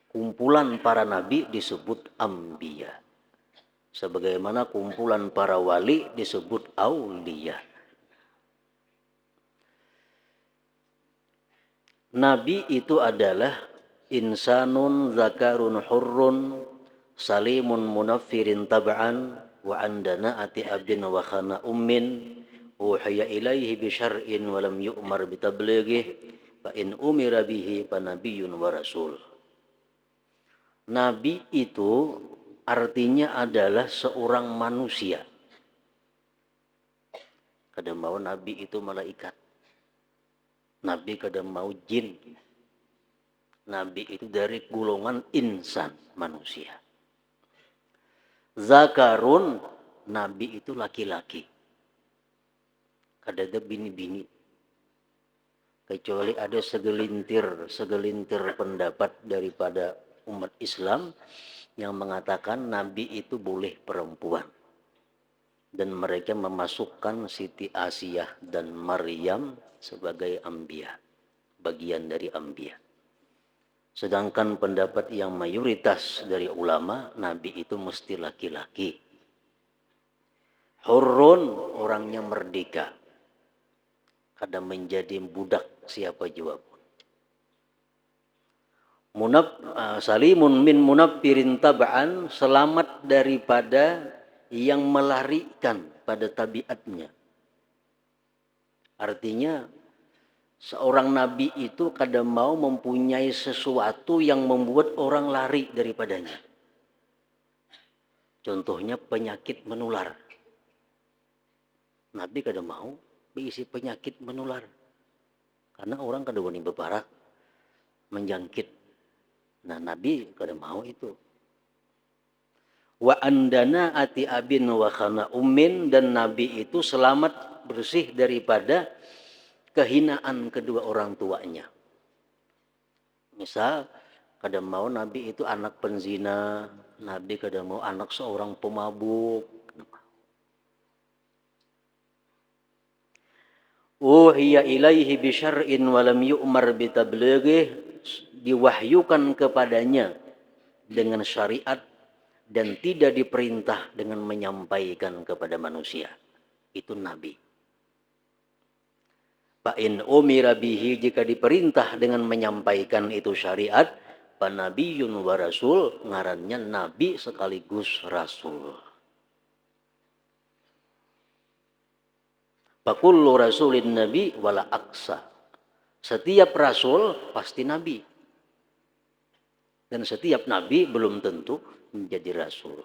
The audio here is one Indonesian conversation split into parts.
Kumpulan para nabi disebut ambiya. Sebagaimana kumpulan para wali disebut auliya. Nabi itu adalah insanun zakarun hurrun salimun munaffirin tab'an wa andana ati abin wa khana ummin uhiya ilaihi bi syar'in wa lam yu'mar bi tablighi fa in umira bihi fa nabiyyun wa rasul. Nabi itu artinya adalah seorang manusia. Kadang mau nabi itu malaikat. Nabi kadang mau jin. Nabi itu dari golongan insan, manusia. Zakarun, nabi itu laki-laki. Kadang ada bini-bini. Kecuali ada segelintir pendapat daripada umat Islam yang mengatakan nabi itu boleh perempuan. Dan mereka memasukkan Siti Asiyah dan Maryam sebagai ambiya, bagian dari ambiya. Sedangkan pendapat yang mayoritas dari ulama, nabi itu mesti laki-laki. Hurrun, orangnya merdeka. Kadang menjadi budak siapa jawab. Salimun min munaffirin tab'an, selamat daripada yang melarikan pada tabiatnya. Artinya seorang nabi itu kadang mau mempunyai sesuatu yang membuat orang lari daripadanya. Contohnya penyakit menular. Nabi kadang mau berisi penyakit menular. Karena orang kadang wani bebarak menjangkit. Nah, Nabi kadang mau itu. Wa andana ati abin wa khana ummin, dan Nabi itu selamat bersih daripada kehinaan kedua orang tuanya. Misal kadang mau Nabi itu anak penzina, Nabi kadang mau anak seorang pemabuk. Uhiya ilaihi bi syar'in wa lam yu'mar bi tablighi, diwahyukan kepadanya dengan syariat dan tidak diperintah dengan menyampaikan kepada manusia. Itu Nabi. Fa'in umira bihi, jika diperintah dengan menyampaikan itu syariat, fa nabiyyun wa rasul, ngarannya nabi sekaligus rasul. Fa kullu rasulin nabi wala aksa. Setiap rasul pasti nabi. Dan setiap nabi belum tentu menjadi rasul.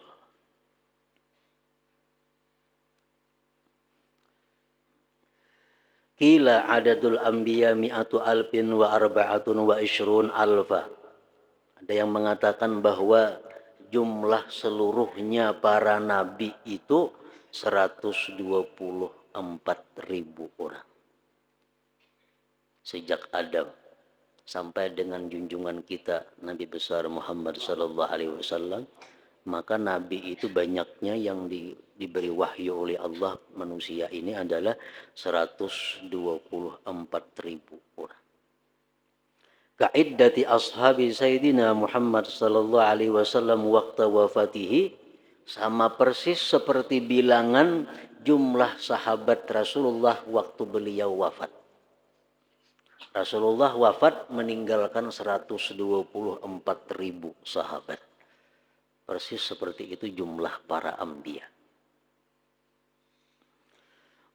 Qila adadul anbiya mi'atu alfin wa arba'atun wa ishrun alfa. Ada yang mengatakan bahwa jumlah seluruhnya para nabi itu 124.000 orang. Sejak Adam sampai dengan junjungan kita Nabi besar Muhammad sallallahu alaihi wasallam, maka nabi itu banyaknya yang diberi wahyu oleh Allah, manusia ini adalah 124.000 orang. Ka'iddati ashabi sayyidina Muhammad sallallahu alaihi wasallam waqta wafatihi, sama persis seperti bilangan jumlah sahabat Rasulullah waktu beliau wafat. Rasulullah wafat meninggalkan 124.000 sahabat. Persis seperti itu jumlah para anbiya.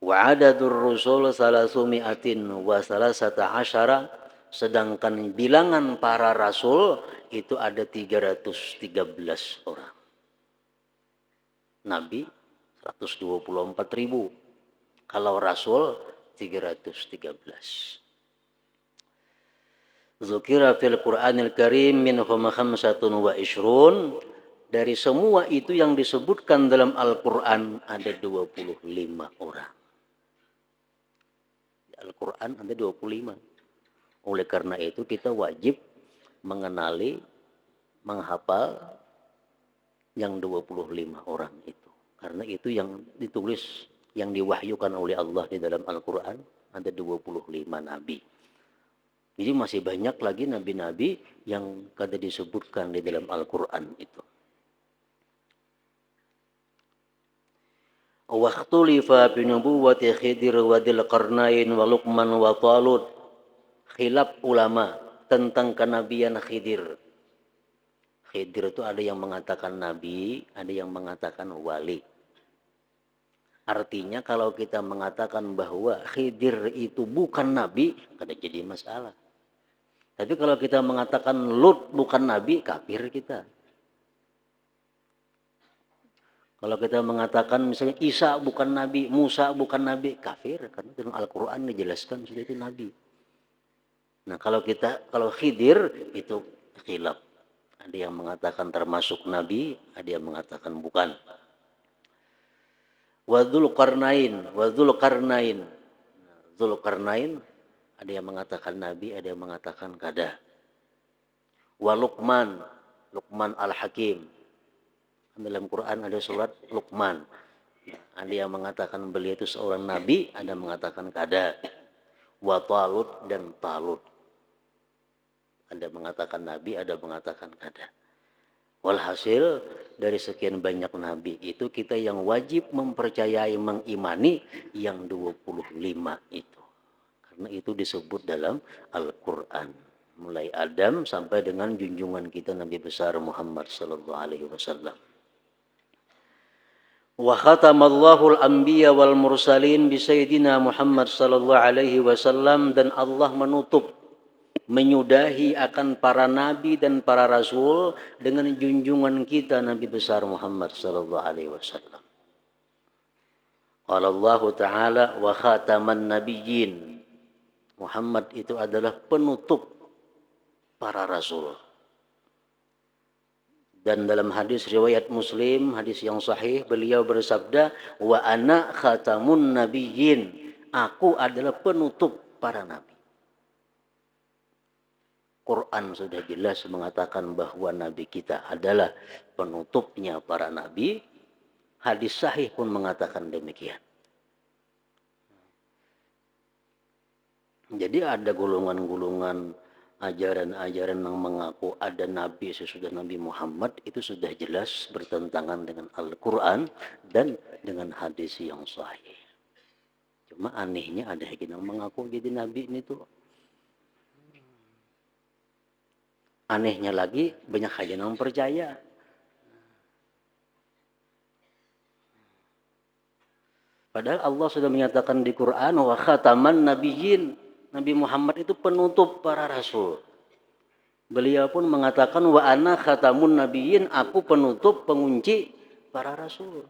Wa adadur rusul salasumi'atin wa salasata asyara, sedangkan bilangan para rasul itu ada 313 orang. Nabi 124.000. Kalau rasul 313. Zukira fil Qur'anil Karim minhum khamsatun wa ishrun. Dari semua itu yang disebutkan dalam Al-Quran ada 25 orang. Di Al-Quran ada 25. Oleh karena itu kita wajib mengenali, menghafal yang 25 orang itu. Karena itu yang ditulis, yang diwahyukan oleh Allah di dalam Al-Quran ada 25 nabi. Jadi masih banyak lagi nabi-nabi yang kada disebutkan di dalam Al-Quran itu. Waktulifa binubuwati Khidir wa Dzulqarnain wa Luqman wa Talut. Khilaf ulama tentang kenabian Khidir. Khidir itu ada yang mengatakan nabi, ada yang mengatakan wali. Artinya kalau kita mengatakan bahwa Khidir itu bukan nabi, kada jadi masalah. Tapi kalau kita mengatakan Lut bukan nabi, kafir kita. Kalau kita mengatakan misalnya Isa bukan nabi, Musa bukan nabi, kafir. Karena dalam Al-Quran dijelaskan sudah itu nabi. Nah kalau Khidir itu khilaf. Ada yang mengatakan termasuk nabi, ada yang mengatakan bukan. Wa Dzulqarnain. Dzulqarnain ada yang mengatakan nabi, ada yang mengatakan kada. Wa Luqman Al-Hakim. Dalam Quran ada surat Luqman. Ada yang mengatakan beliau itu seorang nabi, ada yang mengatakan kada. Wa Talut dan Talut. Ada mengatakan nabi, ada mengatakan kada. Walhasil dari sekian banyak nabi itu kita yang wajib mempercayai, mengimani yang 25 itu. Karena itu disebut dalam Al-Quran. Mulai Adam sampai dengan junjungan kita Nabi besar Muhammad sallallahu alaihi wasallam. Wa khatamallahu al-anbiya wal mursalin bi sayyidina Muhammad sallallahu alaihi wasallam, dan Allah menyudahi akan para nabi dan para rasul dengan junjungan kita Nabi besar Muhammad sallallahu alaihi wasallam. Qala Allah Ta'ala wa khataman nabiyyin. Muhammad itu adalah penutup para rasul. Dan dalam hadis riwayat Muslim, hadis yang sahih, beliau bersabda, wa ana khatamun nabiyyin. Aku adalah penutup para nabi. Quran sudah jelas mengatakan bahwa nabi kita adalah penutupnya para nabi. Hadis sahih pun mengatakan demikian. Jadi ada golongan-golongan ajaran-ajaran yang mengaku ada nabi sesudah Nabi Muhammad, itu sudah jelas bertentangan dengan Al-Quran dan dengan hadis yang sahih. Cuma anehnya ada yang mengaku jadi nabi ini tuh. Anehnya lagi banyak aja yang percaya. Padahal Allah sudah menyatakan di Quran wa khataman nabiyyin. Nabi Muhammad itu penutup para rasul. Beliau pun mengatakan wa ana khatamun nabiyyin, aku penutup pengunci para rasul.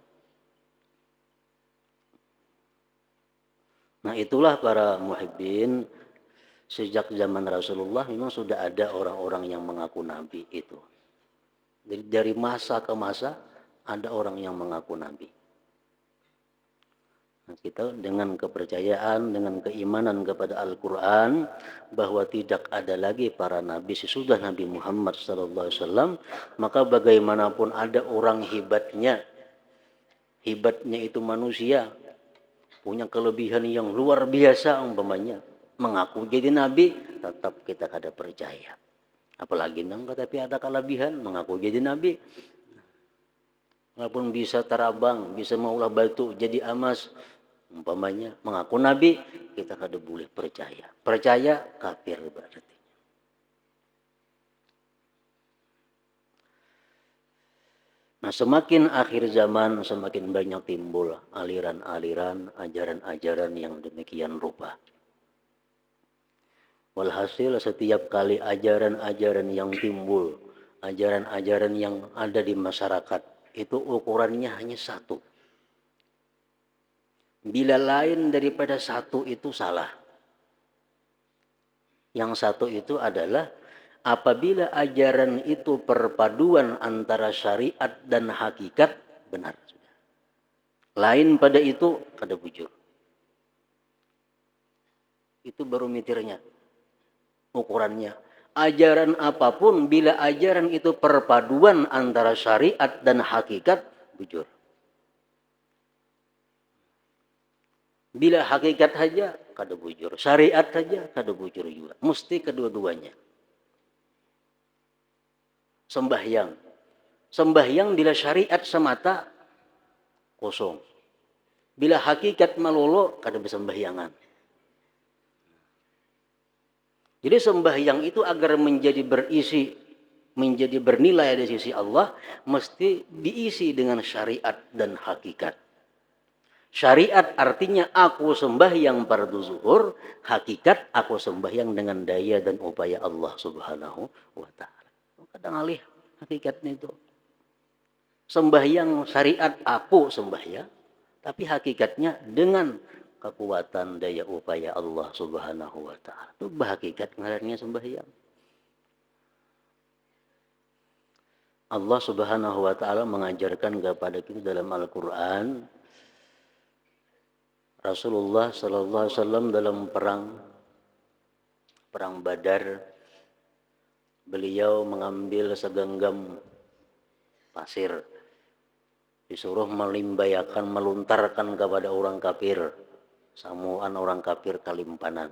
Nah itulah para muhibbin, sejak zaman Rasulullah memang sudah ada orang-orang yang mengaku nabi itu. Dari masa ke masa ada orang yang mengaku nabi. Nah, kita dengan kepercayaan, dengan keimanan kepada Al-Quran bahwa tidak ada lagi para nabi sesudah Nabi Muhammad SAW, maka bagaimanapun ada orang hebatnya itu manusia punya kelebihan yang luar biasa umpamanya, mengaku jadi nabi, tetap kita kada percaya. Apalagi nang tapi ada kelebihan mengaku jadi nabi. Walaupun bisa terabang, bisa maulah batu jadi emas, umpamanya mengaku nabi, kita kada boleh percaya. Percaya kafir berarti. Nah, semakin akhir zaman semakin banyak timbul aliran-aliran, ajaran-ajaran yang demikian rupa. Walhasil setiap kali ajaran-ajaran yang timbul, ajaran-ajaran yang ada di masyarakat, itu ukurannya hanya satu. Bila lain daripada satu itu salah. Yang satu itu adalah apabila ajaran itu perpaduan antara syariat dan hakikat, benar. Lain pada itu, kada bujur. Itu barometernya, ukurannya. Ajaran apapun, bila ajaran itu perpaduan antara syariat dan hakikat, bujur. Bila hakikat saja kada bujur. Syariat saja kada bujur juga. Mesti kedua-duanya. Sembahyang. Sembahyang bila syariat semata kosong. Bila hakikat malolo kada bersembahyangan. Jadi sembahyang itu agar menjadi berisi, menjadi bernilai di sisi Allah, mesti diisi dengan syariat dan hakikat. Syariat artinya aku sembahyang fardu zuhur, hakikat aku sembahyang dengan daya dan upaya Allah Subhanahu wa taala. Kadang alih hakikatnya itu. Sembahyang syariat aku sembahyang, tapi hakikatnya dengan kekuatan daya upaya Allah Subhanahu wa taala. Itu hakikat ngarannya sembahyang. Allah Subhanahu wa taala mengajarkan kepada kita dalam Al-Qur'an, Rasulullah sallallahu alaihi wasallam dalam perang Badar, beliau mengambil segenggam pasir, disuruh melimbayakan, meluntarkan kepada orang kafir, samuan orang kafir kalimpanan,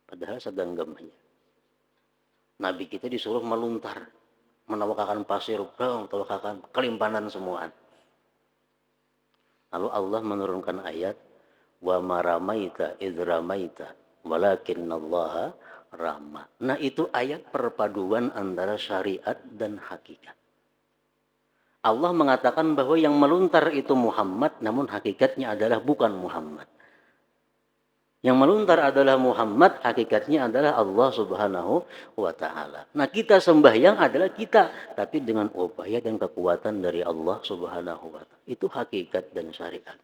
padahal segenggam hanya. Nabi kita disuruh meluntar, menawakakan pasir, tawakakan kalimpanan semuaan. Lalu Allah menurunkan ayat, wa ma ramaita idz ramaita walakinnallaha rama. Nah, itu ayat perpaduan antara syariat dan hakikat. Allah mengatakan bahwa yang meluntar itu Muhammad, namun hakikatnya adalah bukan Muhammad. Yang meluntar adalah Muhammad, hakikatnya adalah Allah Subhanahu wa taala. Nah, kita sembahyang adalah kita, tapi dengan upaya dan kekuatan dari Allah Subhanahu wa taala. Itu hakikat dan syariat.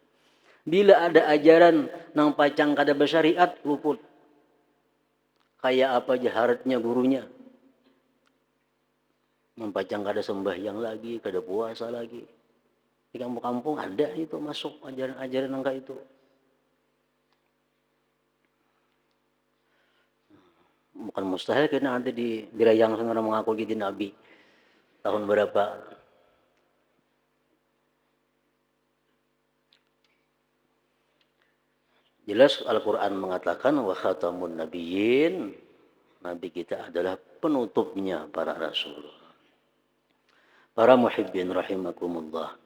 Bila ada ajaran nang pacang kada bersyariat, luput. Kayak apa jaharatnya gurunya. Mempacang kada sembahyang lagi, kada puasa lagi. Di kampung-kampung ada itu masuk ajaran-ajaran nangka itu. Bukan mustahil karena ada di dirayang sana mengaku jadi nabi. Tahun berapa? Jelas Al-Quran mengatakan wa khatamun nabiyyin, nabi kita adalah penutupnya para rasul. Para muhibbin rahimakumullah.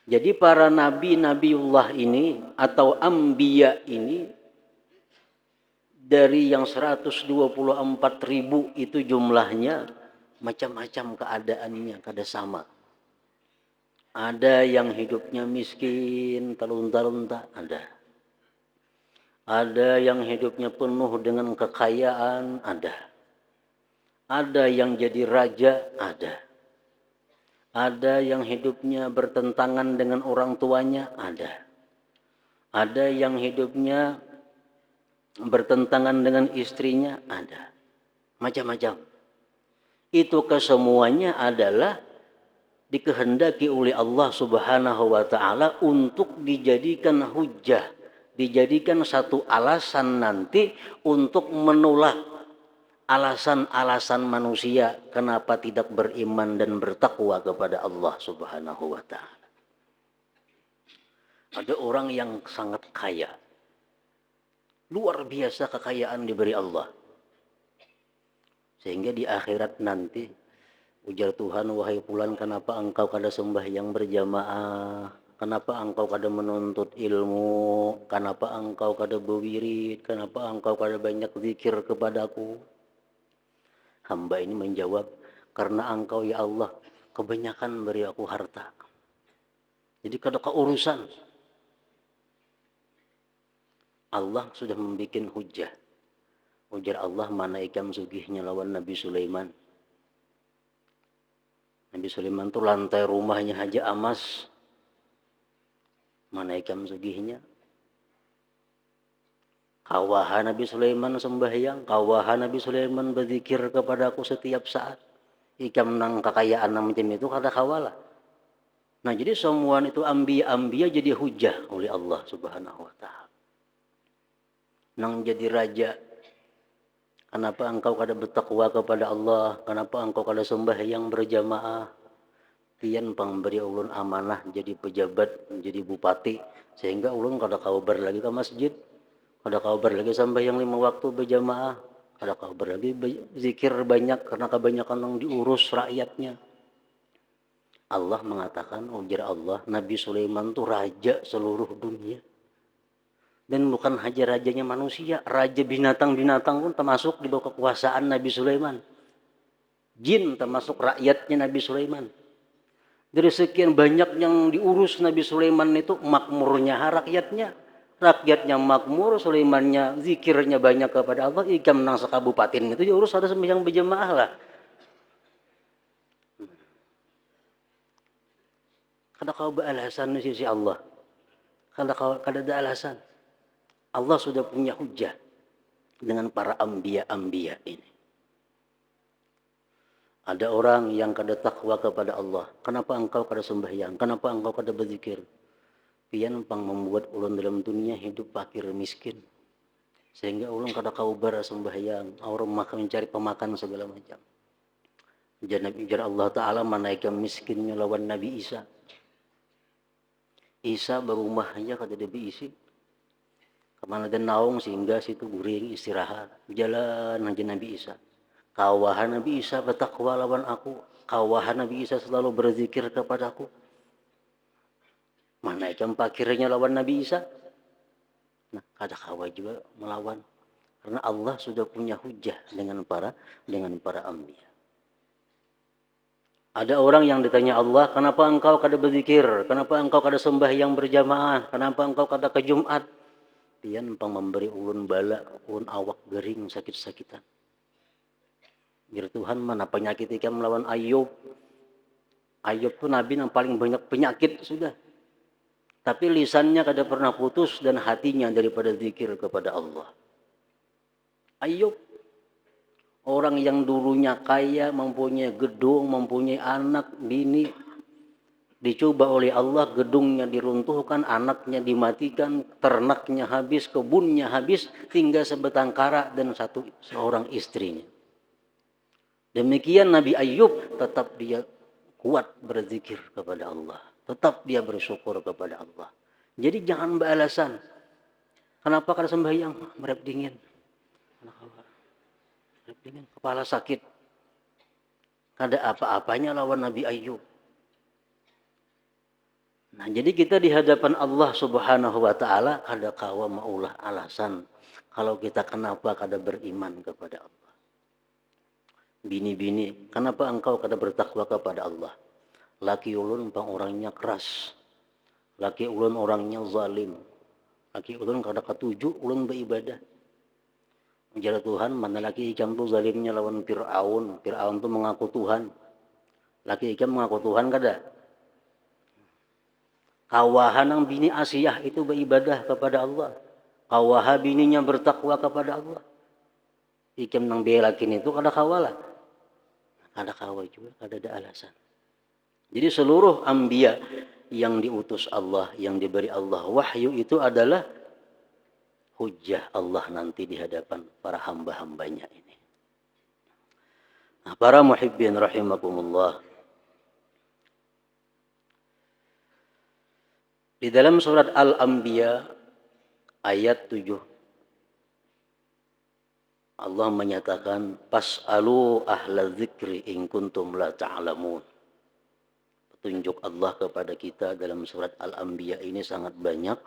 Jadi para nabi-nabiullah ini atau anbiya ini dari yang 124.000 itu jumlahnya macam-macam keadaannya, kada sama. Ada yang hidupnya miskin, talunta-lunta, ada. Ada yang hidupnya penuh dengan kekayaan, ada. Ada yang jadi raja, ada. Ada yang hidupnya bertentangan dengan orang tuanya, ada. Ada yang hidupnya bertentangan dengan istrinya, ada. Macam-macam. Itu kesemuanya adalah dikehendaki oleh Allah Subhanahu wa taala untuk dijadikan hujjah, dijadikan satu alasan nanti untuk menolak alasan-alasan manusia kenapa tidak beriman dan bertakwa kepada Allah Subhanahu wa taala. Ada orang yang sangat kaya. Luar biasa kekayaan diberi Allah. Sehingga di akhirat nanti ujar Tuhan, wahai fulan, kenapa engkau kada sembahyang berjamaah? Kenapa engkau kada menuntut ilmu? Kenapa engkau kada berwirid? Kenapa engkau kada banyak zikir kepadaku? Hamba ini menjawab, karena engkau ya Allah kebanyakan beri aku harta. Jadi kada keurusan. Allah sudah membuat hujjah. Ujar Allah, mana ikam sugihnya lawan Nabi Sulaiman. Nabi Sulaiman tuh lantai rumahnya aja emas. Mana ikam sugihnya. Kawaha Nabi Sulaiman sembahyang, kawaha Nabi Sulaiman berzikir kepada aku setiap saat. Ikam nang kekayaan nang macam itu kada kawala. Nah, jadi semua itu ambiya jadi hujah oleh Allah Subhanahu wa taala. Nang jadi raja, kenapa engkau kada bertakwa kepada Allah? Kenapa engkau kada sembahyang berjamaah? Pian pamberi ulun amanah jadi pejabat, jadi bupati, sehingga ulun kada kabar lagi ke masjid. Ada kabar lagi sampai yang 5 waktu berjamaah. Ada kabar lagi zikir banyak karena kebanyakan yang diurus rakyatnya. Allah mengatakan, ujar Allah, Nabi Sulaiman itu raja seluruh dunia. Dan bukan hanya rajanya manusia, raja binatang-binatang pun termasuk di bawah kekuasaan Nabi Sulaiman. Jin termasuk rakyatnya Nabi Sulaiman. Dari sekian banyak yang diurus Nabi Sulaiman itu makmurnya rakyatnya. Rakyatnya makmur, Sulaimannya zikirnya banyak kepada Allah, ikam nang sekabupaten itu diurus ada sembahyang berjamaah lah. Kada kau beralasan di sisi Allah. Kada ada alasan. Allah sudah punya hujah dengan para anbiya ini. Ada orang yang kada takwa kepada Allah. Kenapa engkau kada sembahyang? Kenapa engkau kada berzikir? Pian pang membuat ulun dalam dunia hidup fakir miskin. Sehingga ulun kada kau sembahyang. Orang makan mencari pemakan segala macam. Jar Allah Ta'ala menaikkan miskinnya lawan Nabi Isa. Isa berumahnya kada diisi. Kemana dan naung sehingga situ guring istirahat. Jalan aja Nabi Isa. Kawahan Nabi Isa bertakwa lawan aku. Kawahan Nabi Isa selalu berzikir kepadaku. Mana ikan pakirnya lawan Nabi Isa? Nah, kada kawa juga melawan. Karena Allah sudah punya hujah dengan para anbiya. Ada orang yang ditanya Allah, kenapa engkau kada berzikir? Kenapa engkau kada sembahyang berjamaah? Kenapa engkau kada ke Jumat? Dia numpang memberi ulun bala, ulun awak gering sakit-sakitan. Biar Tuhan mana penyakit ikam melawan Ayub. Ayub tuh nabi yang paling banyak penyakit sudah. Tapi lisannya kada pernah putus dan hatinya daripada zikir kepada Allah. Ayub, orang yang dulunya kaya, mempunyai gedung, mempunyai anak, bini, dicoba oleh Allah, gedungnya diruntuhkan, anaknya dimatikan, ternaknya habis, kebunnya habis, tinggal sebatang kara dan seorang istrinya. Demikian Nabi Ayub, tetap dia kuat berzikir kepada Allah. Tetap dia bersyukur kepada Allah. Jadi jangan beralasan. Kenapa kada sembahyang? Merep dingin. Merep dingin, kepala sakit. Kada apa-apanya lawan Nabi Ayub. Nah, jadi kita di hadapan Allah Subhanahu wa taala kada kawa maulah alasan kalau kita kenapa kada beriman kepada Allah. Bini-bini, kenapa engkau kada bertakwa kepada Allah? Laki ulun pang orangnya keras. Laki ulun orangnya zalim. Laki ulun kada ketuju ulun beribadah. Menjadi Tuhan, mana laki ikam tu zalimnya lawan Fir'aun. Fir'aun tu mengaku Tuhan. Laki ikam mengaku Tuhan kada? Kawahan ng bini Asiyah itu beribadah kepada Allah. Kawaha bininya bertakwa kepada Allah. Ikam ng belakin itu kada kawala. Kada kawa juga, kada ada alasan. Jadi seluruh anbiya yang diutus Allah, yang diberi Allah wahyu itu adalah hujjah Allah nanti di hadapan para hamba-hambanya ini. Nah, para muhibbin rahimakumullah. Di dalam surat Al-Anbiya ayat 7 Allah menyatakan fas'alu ahla dzikri in kuntum la ta'lamun. Petunjuk Allah kepada kita dalam surat Al-Anbiya ini sangat banyak.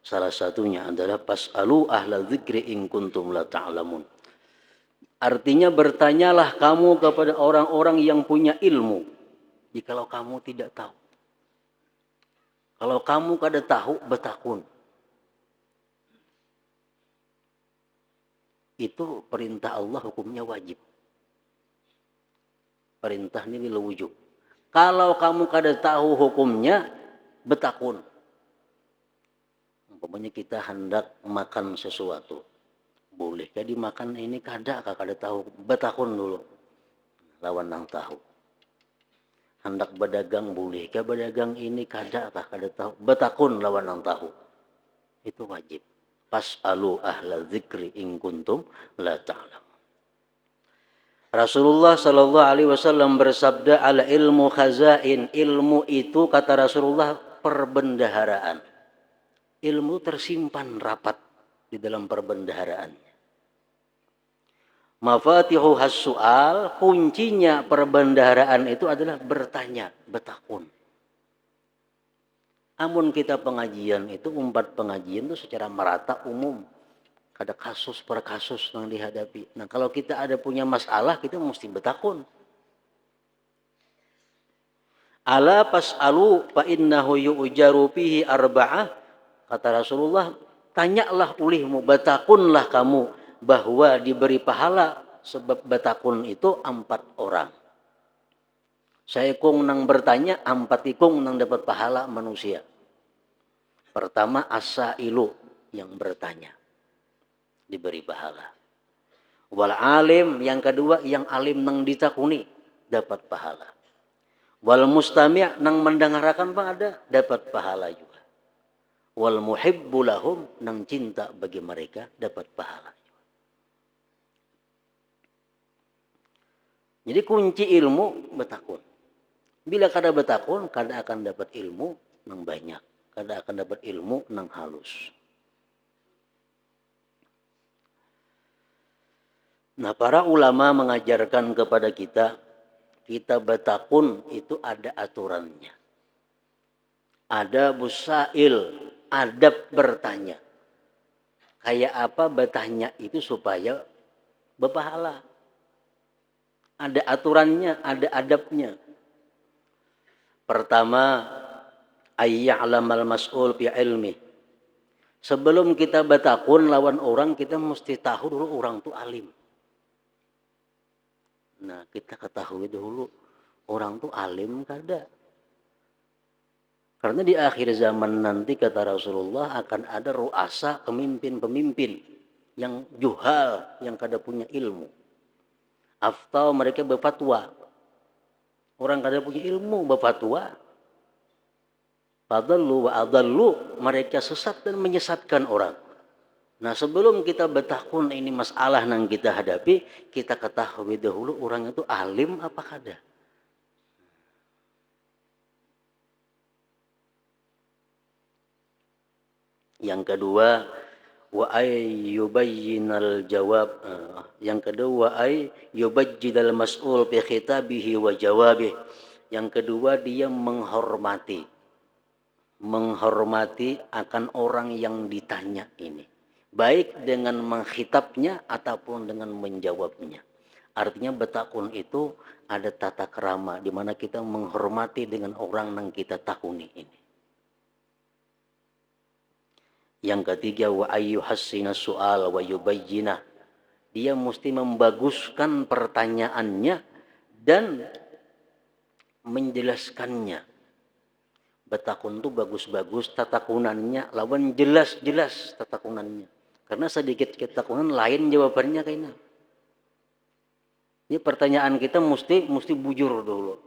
Salah satunya adalah fas'alu ahla dzikri in kuntum la ta'lamun. Artinya bertanyalah kamu kepada orang-orang yang punya ilmu jikalau kamu tidak tahu. Kalau kamu kada tahu, betakun. Itu perintah Allah, hukumnya wajib. Perintah ini wujub. Kalau kamu kada tahu hukumnya, betakun. Umpamanya kita hendak makan sesuatu. Bolehkah dimakan ini? Kada tahu. Betakun dulu. Lawan nang tahu. Hendak berdagang, bolehkah berdagang ini? Kada tahu. Betakun lawan nang tahu. Itu wajib. Fas'alu ahla dzikri in kuntum la ta'lam. Rasulullah sallallahu alaihi wasallam bersabda, al ilmu khazain. Ilmu itu kata Rasulullah perbendaharaan. Ilmu tersimpan rapat. di dalam perbendaharaan. Mafatihu has-su'al, kuncinya perbendaharaan itu adalah bertanya, betakun. Amun kita pengajian itu, umpat pengajian itu secara merata umum. Ada kasus per kasus yang dihadapi. Nah kalau kita ada punya masalah, kita mesti betakun. Ala pas'alu fa innahu yu'jaru fihi arba'ah. Kata Rasulullah, tanyalah ulihmu, betakunlah kamu bahwa diberi pahala sebab betakun itu 4 orang. Saya kong nang bertanya, 4 ikong nang dapat pahala manusia. Pertama as-sailu, yang bertanya, diberi pahala. Wal alim, yang kedua yang alim nang ditakuni, dapat pahala. Wal mustami' nang mendengarkan pun ada, dapat pahala juga. Wal muhibbu lahum, nang cinta bagi mereka, dapat pahala. Jadi kunci ilmu betakun. Bila kada betakun, kada akan dapat ilmu nang banyak, kada akan dapat ilmu nang halus. Nah, para ulama mengajarkan kepada kita betakun itu ada aturannya. Ada busail, adab bertanya. Kayak apa bertanya itu supaya berpahala. Ada aturannya, ada adabnya. Pertama, ayya'lamal mas'ul bi ilmi. Sebelum kita betakun lawan orang, kita mesti tahu dulu orang itu alim. Nah, kita ketahui dulu orang itu alim kada. Karena di akhir zaman nanti kata Rasulullah akan ada ru'asa, pemimpin-pemimpin yang juhal, yang kada punya ilmu. Aftau mereka berfatwa. Orang kada punya ilmu berfatwa. Fadallu wa adallu, mereka sesat dan menyesatkan orang. Nah sebelum kita betakun ini masalah yang kita hadapi, kita ketahui dahulu orang itu alim apa kada. Yang kedua, wa ay yubayyinal jawab. Yang kedua, ay yubayyinal mas'ul bi khitabihi wa jawabih. Yang kedua, dia menghormati akan orang yang ditanya ini, baik dengan mengkhitabnya ataupun dengan menjawabnya. Artinya betakun itu ada tata krama di mana kita menghormati dengan orang yang kita takuni ini. Yang ketiga, wa ayyuhassina su'al wa yubayyinah. Dia mesti membaguskan pertanyaannya dan menjelaskannya. Betakun itu bagus-bagus tatakunannya, lawan jelas-jelas tatakunannya. Karena sedikit ketakunan lain jawabannya kayaknya. Ini pertanyaan kita mesti bujur dulu.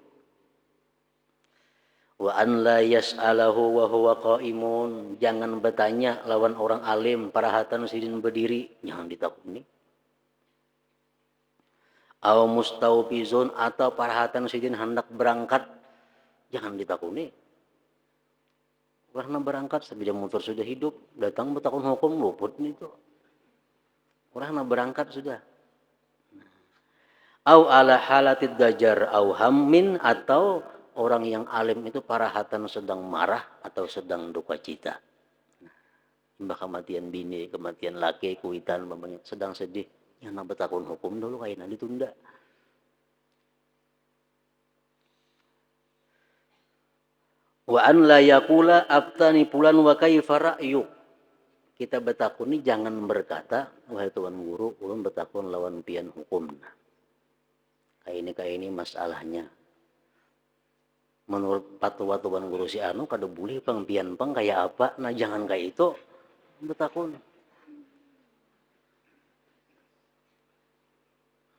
Wa an la yas'alahu wa huwa qaimun. Jangan bertanya lawan orang alim parahatan sidin berdiri, jangan ditakuni. Aw mustawfizun, atau parahatan sidin hendak berangkat, jangan ditakuni. Karena berangkat sebelum motor sudah hidup, datang betakun hukum luput itu. Orang berangkat sudah. Au ala halatid dajar au hammin, atau orang yang alim itu parahatan sedang marah atau sedang duka cita. Mbah kematian bini, kematian laki, kuitan, sedang sedih. Yang betakun hukum dulu kayaknya ditunda. Wa an la yaqula aftani pulan wa kaifa ra'yu. Kita betakun ini jangan berkata, wahai tuan guru, ulun betakun lawan pian hukum. Kayak ini masalahnya. Menurut fatwa tuan guru si anu kada boleh pang pian pang kayak apa, nah jangan kayak itu betakun.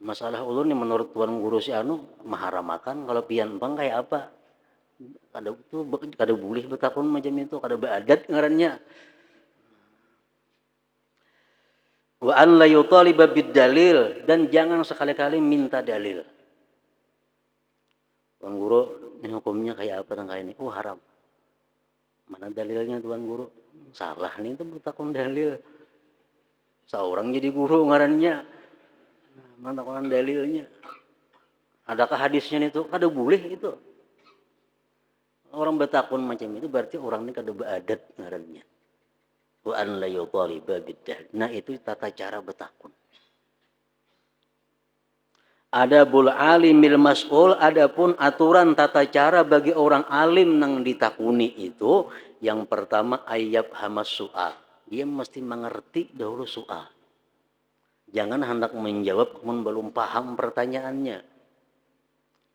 Masalah ulun nih menurut tuan guru si anu maharamakan kalau pian pang kayak apa. Kada boleh betakun macam itu, kada beadat ngarannya. Wa an la yutaliba bid dalil, dan jangan sekali-kali minta dalil. Tuan guru, ini hukumnya kayak apa tentang ini? Haram. Mana dalilnya tuan guru? Salah nih itu betakun dalil. Seorang jadi guru ngarannya, mana orang dalilnya. Adakah hadisnya itu? Kada boleh itu. Orang betakun macam itu berarti orang ini kada beadat ngarannya. Wa an la yutaliba biddah. Nah itu tata cara betakun. Ada bul alimil mas'ul, adapun aturan tata cara bagi orang alim nang ditakuni itu, yang pertama ayab hamas soal. Dia mesti mengerti dahulu soal. Jangan hendak menjawab namun belum paham pertanyaannya.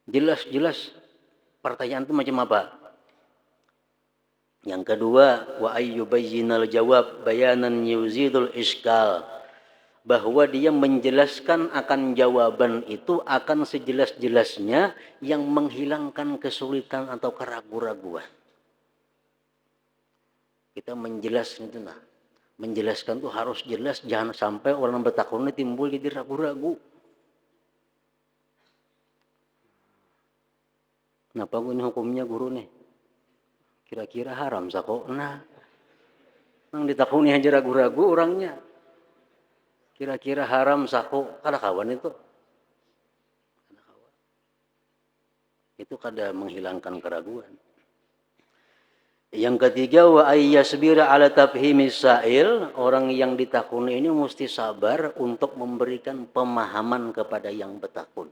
Jelas-jelas pertanyaan itu macam apa? Yang kedua, wa ayyubayyinal jawab bayanan yuzidul iskal. Bahwa dia menjelaskan akan jawaban itu akan sejelas-jelasnya yang menghilangkan kesulitan atau keraguan-raguan. Kita menjelaskan itu nah. Menjelaskan itu harus jelas, jangan sampai orang bertakun timbul jadi ragu-ragu. Kenapa ini hukumnya guru nih? Kira-kira haram sako? Nah, nang ditakuni aja ragu-ragu orangnya. Kira-kira haram sako? Kada kawan itu. Kada kawan. Itu kada menghilangkan keraguan. Yang ketiga, wa ayyasbira ala tafhimis sa'il. Orang yang ditakuni ini mesti sabar untuk memberikan pemahaman kepada yang bertakun.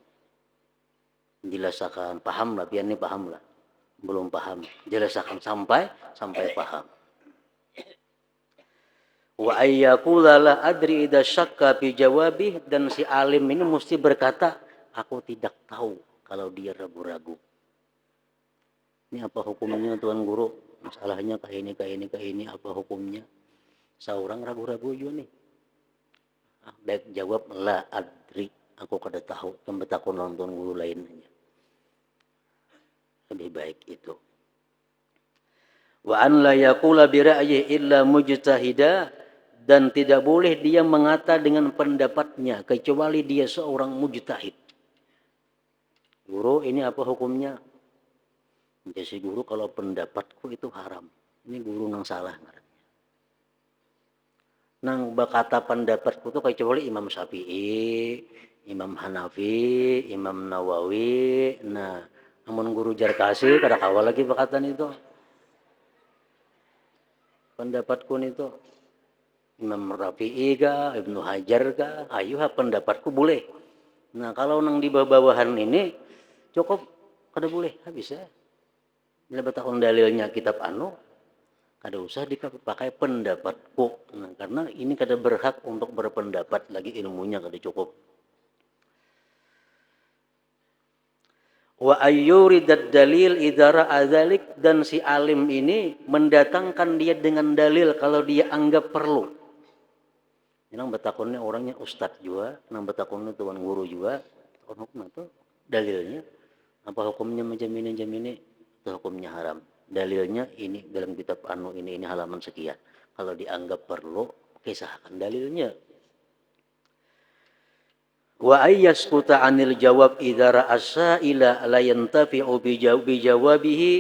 Jelaskan, paham lah, biar ini paham lah. Belum paham, jelaskan sampai paham. Wa ayyakula la adri idza syakka fi jawabih, dan si alim ini mesti berkata, aku tidak tahu kalau dia ragu-ragu. Ini apa hukumnya Tuan Guru? Masalahnya kah ini, apa hukumnya? Seorang ragu-ragu juga nih. Baik jawab la adri, aku kada tahu, yang bertakun Tuan Guru lainnya. Lebih baik itu. Wa an la yaqula bi ra'yi illa mujtahida, dan tidak boleh dia mengata dengan pendapatnya kecuali dia seorang mujtahid. Guru, ini apa hukumnya? Jadi guru, kalau pendapatku itu haram. Ini guru nang salah ngarannya. Nang berkata pendapatku itu kecuali Imam Syafi'i, Imam Hanafi, Imam Nawawi. Nah, namun guru Jarkasi kada kawal lagi perkataan itu. Pendapatku itu Imam Rafi'i kah, Ibnu Hajar kah, ayo pendapatku boleh. Nah kalau nang di bawah-bawahan ini cukup kada boleh, habis ya. Bila bertakun dalilnya kitab anu, kada usah dipakai pendapatku. Nah, karena ini kada berhak untuk berpendapat lagi, ilmunya kada cukup. Wa ayyuridad dalil idara adzalik, dan si alim ini mendatangkan dia dengan dalil kalau dia anggap perlu. Nang betakunnya orangnya ustadz juga, nang betakunnya tuan guru juga, hukum itu dalilnya apa hukumnya macam ini, itu hukumnya haram. Dalilnya ini dalam kitab anu ini halaman sekian. Kalau dianggap perlu, kisahkan dalilnya. Wa ayyaskuta 'anil jawab idza ra'asa ila la yantafi'u bi jawabihi,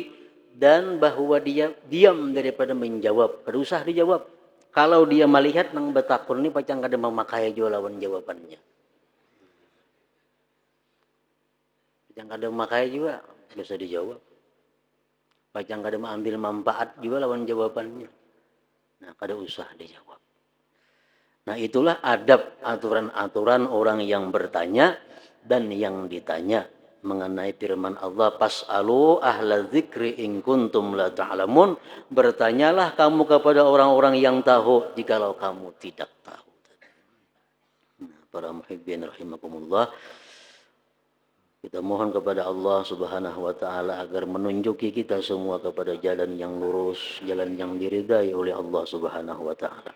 dan bahwa dia diam daripada menjawab, kada usah dijawab. Kalau dia melihat nang betakun ni pacang kada memakai jua lawan jawabannya. Pacang kada memakai juga bisa dijawab. Pacang kada mengambil manfaat juga lawan jawabannya. Nah, kada usah dijawab. Nah, itulah adab aturan-aturan orang yang bertanya dan yang ditanya mengenai firman Allah, pas'alu ahla dzikri in kuntum la ta'lamun, bertanyalah kamu kepada orang-orang yang tahu jikalau kamu tidak tahu. Nah, para muhibbin rahimakumullah, kita mohon kepada Allah Subhanahu wa taala agar menunjuki kita semua kepada jalan yang lurus, jalan yang diridai oleh Allah Subhanahu wa taala.